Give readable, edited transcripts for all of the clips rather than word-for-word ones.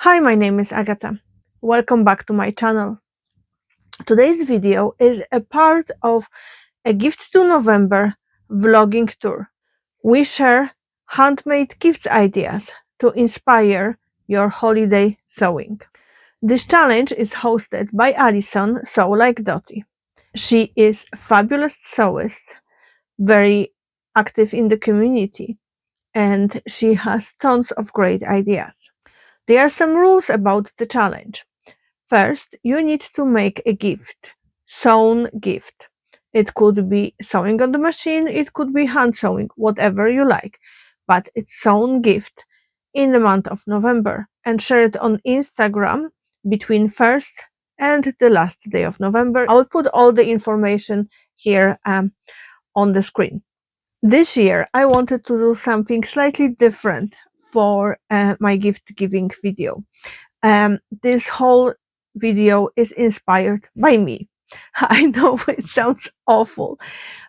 Hi, my name is Agata. Welcome back to my channel. Today's video is a part of a Gift to November vlogging tour. We share handmade gift ideas to inspire your holiday sewing. This challenge is hosted by Alison, Sew Like Dottie. She is a fabulous sewist, very active in the community, and she has tons of great ideas. There are some rules about the challenge. First, you need to make a gift, sewn gift. It could be sewing on the machine, it could be hand sewing, whatever you like, but it's sewn gift in the month of November and share it on Instagram between 1st and the last day of November. I will put all the information here on the screen. This year, I wanted to do something slightly different for my gift giving video. This whole video is inspired by me. I know it sounds awful,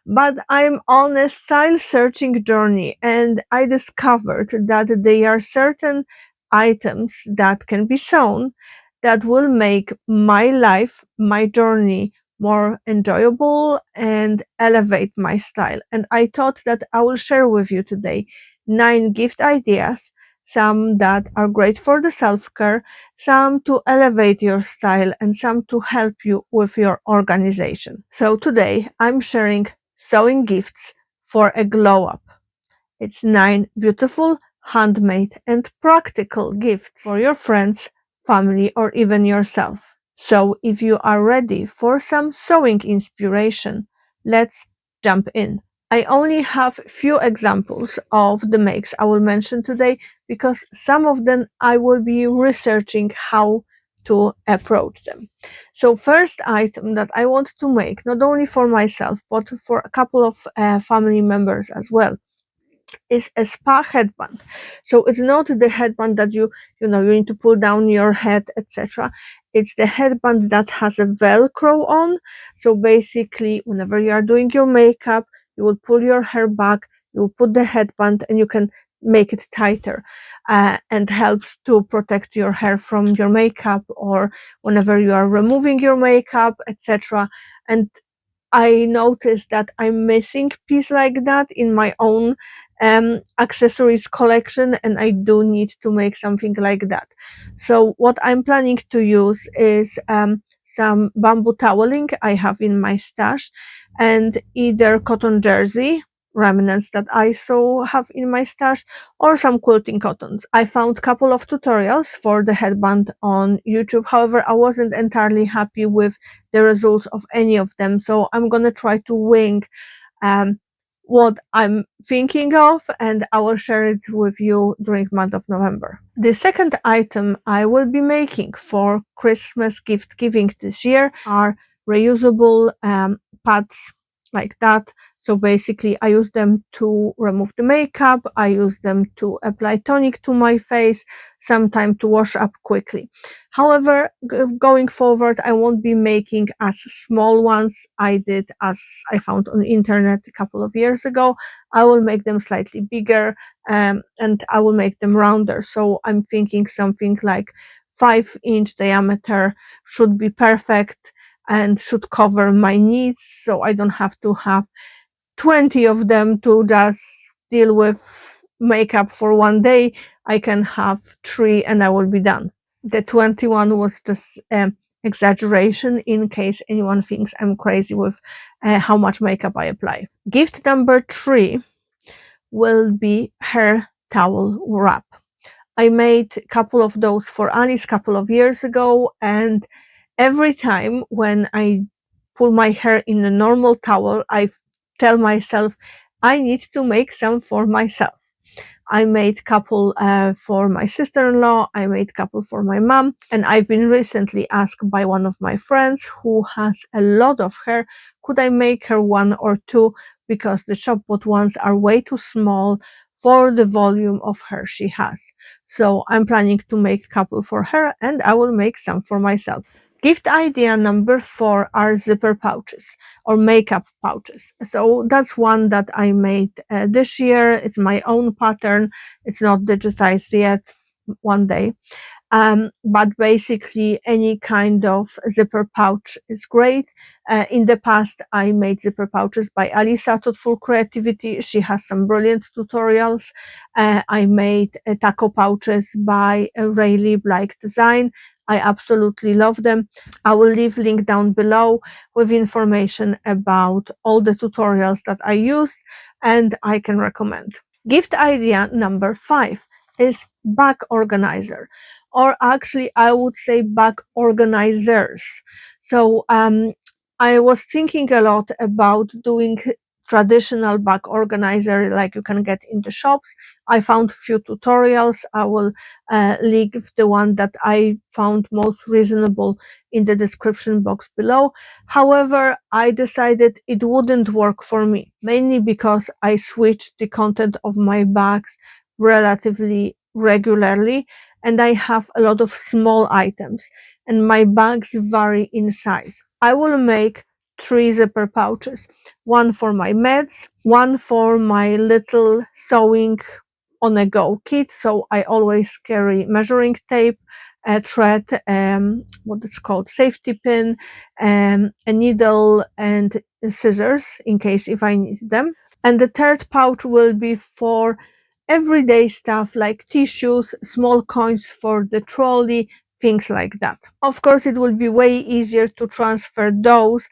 but I'm on a style searching journey and I discovered that there are certain items that can be sewn that will make my life, my journey more enjoyable and elevate my style. And I thought that I will share with you today 9 gift ideas, some that are great for the self-care, some to elevate your style, and some to help you with your organization. So today I'm sharing sewing gifts for a glow up. It's 9 beautiful, handmade, and practical gifts for your friends, family, or even yourself. So if you are ready for some sewing inspiration, let's jump in. I only have few examples of the makes I will mention today because some of them I will be researching how to approach them. So first item that I want to make, not only for myself, but for a couple of family members as well, is a spa headband. So it's not the headband that you need to pull down your head, etc. It's the headband that has a velcro on. So basically whenever you are doing your makeup, you will pull your hair back, you will put the headband, and you can make it tighter, and helps to protect your hair from your makeup or whenever you are removing your makeup, etc. And I noticed that I'm missing piece like that in my own accessories collection, and I do need to make something like that. So what I'm planning to use is some bamboo toweling I have in my stash, and either cotton jersey remnants that I so have in my stash, or some quilting cottons. I found a couple of tutorials for the headband on YouTube. However, I wasn't entirely happy with the results of any of them, so I'm gonna try to wing um, what I'm thinking of, and I will share it with you during month of November. The second item I will be making for Christmas gift giving this year are reusable pads like that. So basically I use them to remove the makeup, I use them to apply tonic to my face, sometimes to wash up quickly. However, going forward, I won't be making as small ones I did as I found on the internet a couple of years ago. I will make them slightly bigger, and I will make them rounder. So I'm thinking something like 5-inch diameter should be perfect and should cover my needs, so I don't have to have 20 of them to just deal with makeup for one day. I can have 3 and I will be done. The 21 was just exaggeration in case anyone thinks I'm crazy with how much makeup I apply. Gift number 3 will be hair towel wrap. I made a couple of those for Alice a couple of years ago, and every time when I pull my hair in a normal towel, I tell myself I need to make some for myself. I made couple for my sister-in-law, I made couple for my mom, and I've been recently asked by one of my friends who has a lot of hair, could I make her 1 or 2 because the shop bought ones are way too small for the volume of hair she has. So I'm planning to make couple for her, and I will make some for myself. Gift idea number 4 are zipper pouches or makeup pouches. So that's one that I made this year. It's my own pattern. It's not digitized yet. One day. But basically any kind of zipper pouch is great. In the past, I made zipper pouches by Alisa Thoughtful Creativity. She has some brilliant tutorials. I made taco pouches by Rayleigh Blake Design. I absolutely love them. I will leave link down below with information about all the tutorials that I used and I can recommend. Gift idea number 5 is bag organizer, or actually I would say bag organizers. So I was thinking a lot about doing traditional bag organizer like you can get in the shops. I found few tutorials. I will leave the one that I found most reasonable in the description box below. However, I decided it wouldn't work for me, mainly because I switched the content of my bags relatively regularly, and I have a lot of small items, and my bags vary in size. I will make 3 zipper pouches, one for my meds, one for my little sewing on a go kit, so I always carry measuring tape, a thread, what it's called, safety pin, a needle and scissors in case if I need them. And the third pouch will be for everyday stuff like tissues, small coins for the trolley, things like that. Of course, it will be way easier to transfer those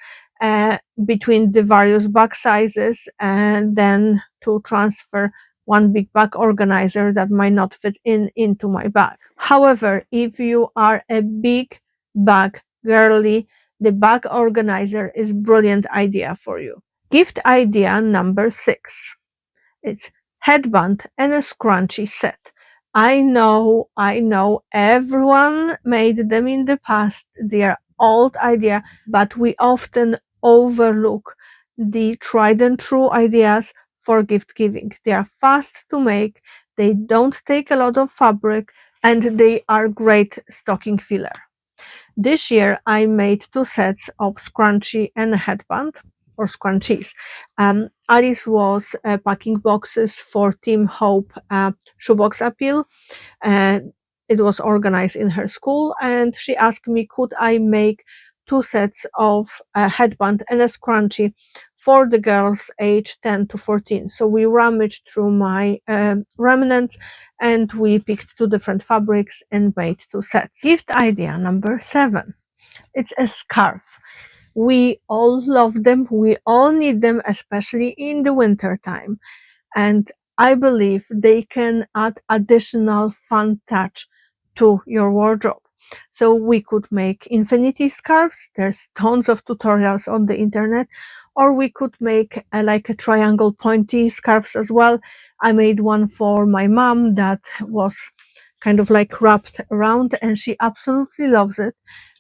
between the various bag sizes and then to transfer one big bag organizer that might not fit into my bag. However, if you are a big bag girly, the bag organizer is brilliant idea for you. Gift idea number 6. It's headband and a scrunchie set. I know everyone made them in the past. They are old idea, but we often overlook the tried and true ideas for gift giving. They are fast to make, they don't take a lot of fabric, and they are great stocking filler. This year I made 2 sets of scrunchie and a headband, or scrunchies. Alice was packing boxes for Team Hope shoebox appeal. And it was organized in her school, and she asked me could I make 2 sets of a headband and a scrunchie for the girls age 10 to 14. So we rummaged through my remnants and we picked 2 different fabrics and made 2 sets. Gift idea number 7. It's a scarf. We all love them, we all need them, especially in the winter time, and I believe they can add additional fun touch to your wardrobe. So we could make infinity scarves. There's tons of tutorials on the internet, or we could make like a triangle pointy scarves as well. I made one for my mom that was kind of like wrapped around, and she absolutely loves it.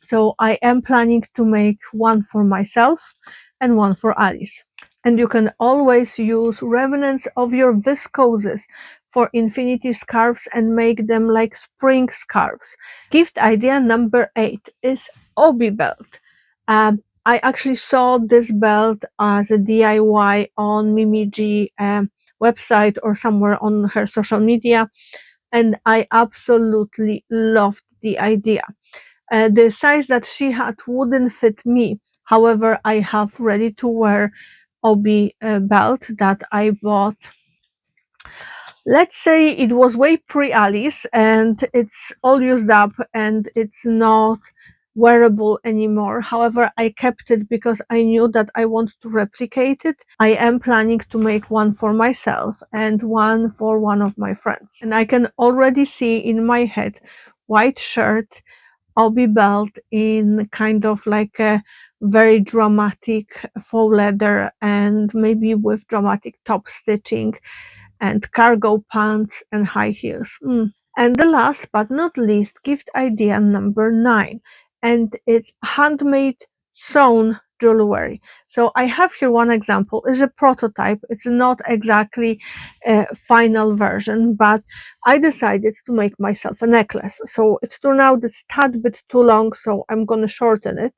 So I am planning to make one for myself and one for Alice. And you can always use remnants of your viscoses for infinity scarves and make them like spring scarves. Gift idea number 8 is obi belt. I actually saw this belt as a DIY on Mimi G website or somewhere on her social media, and I absolutely loved the idea. The size that she had wouldn't fit me. However, I have ready to wear obi belt that I bought. Let's say it was way pre-Alice and it's all used up and it's not wearable anymore. However, I kept it because I knew that I want to replicate it. I am planning to make one for myself and one for one of my friends. And I can already see in my head white shirt, obi belt in kind of like a very dramatic faux leather and maybe with dramatic top stitching and cargo pants and high heels. And the last but not least, gift idea number 9, and it's handmade sewn jewelry. So I have here one example. It's a prototype. It's not exactly a final version, but I decided to make myself a necklace. So it turned out it's a tad bit too long, so I'm going to shorten it.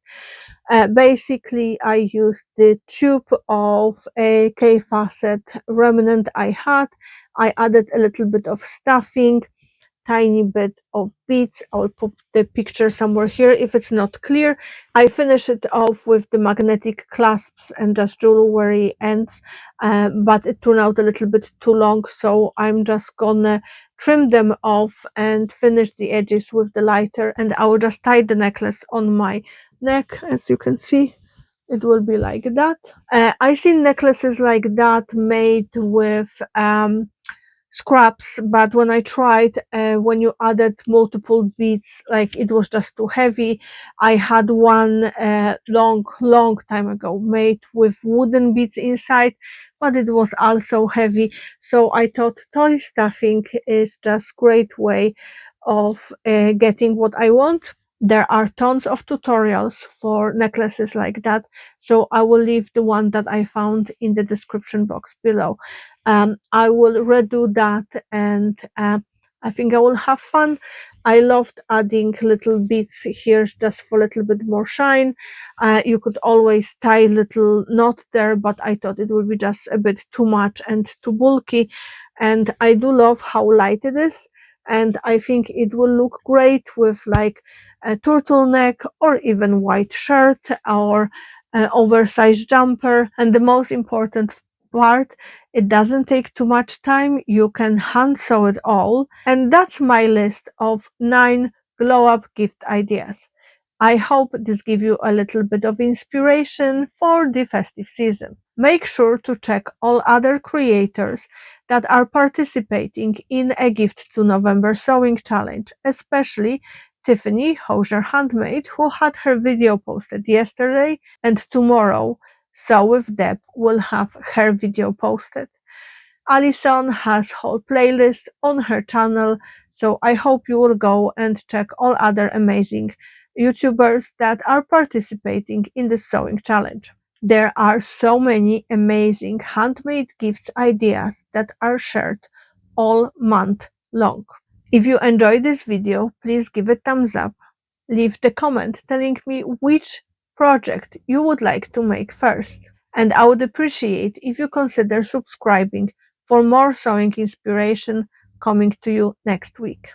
Basically, I used the tube of a K-facet remnant I had. I added a little bit of stuffing, tiny bit of beads. I will put the picture somewhere here if it's not clear. I finish it off with the magnetic clasps and just jewelry ends, but it turned out a little bit too long, so I'm just gonna trim them off and finish the edges with the lighter, and I will just tie the necklace on my neck. As you can see, it will be like that. I see necklaces like that made with scraps, but when I tried, when you added multiple beads, like it was just too heavy. I had one long time ago made with wooden beads inside, but it was also heavy. So I thought toy stuffing is just great way of getting what I want. There are tons of tutorials for necklaces like that, so I will leave the one that I found in the description box below. I will redo that, and I think I will have fun. I loved adding little bits here just for a little bit more shine. You could always tie little knot there, but I thought it would be just a bit too much and too bulky. And I do love how light it is, and I think it will look great with like a turtleneck or even white shirt or oversized jumper. And the most important part, it doesn't take too much time. You can hand sew it all. And that's my list of 9 glow up gift ideas. I hope this gives you a little bit of inspiration for the festive season. Make sure to check all other creators that are participating in a Gift to November sewing challenge, especially Tiffany Handmade, who had her video posted yesterday, and tomorrow Sew with Deb will have her video posted. Alison has whole playlist on her channel, so I hope you will go and check all other amazing YouTubers that are participating in the sewing challenge. There are so many amazing handmade gifts ideas that are shared all month long. If you enjoyed this video, please give it thumbs up. Leave the comment telling me which project you would like to make first. And I would appreciate if you consider subscribing for more sewing inspiration coming to you next week.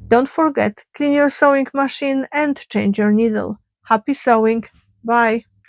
Don't forget, clean your sewing machine and change your needle. Happy sewing! Bye!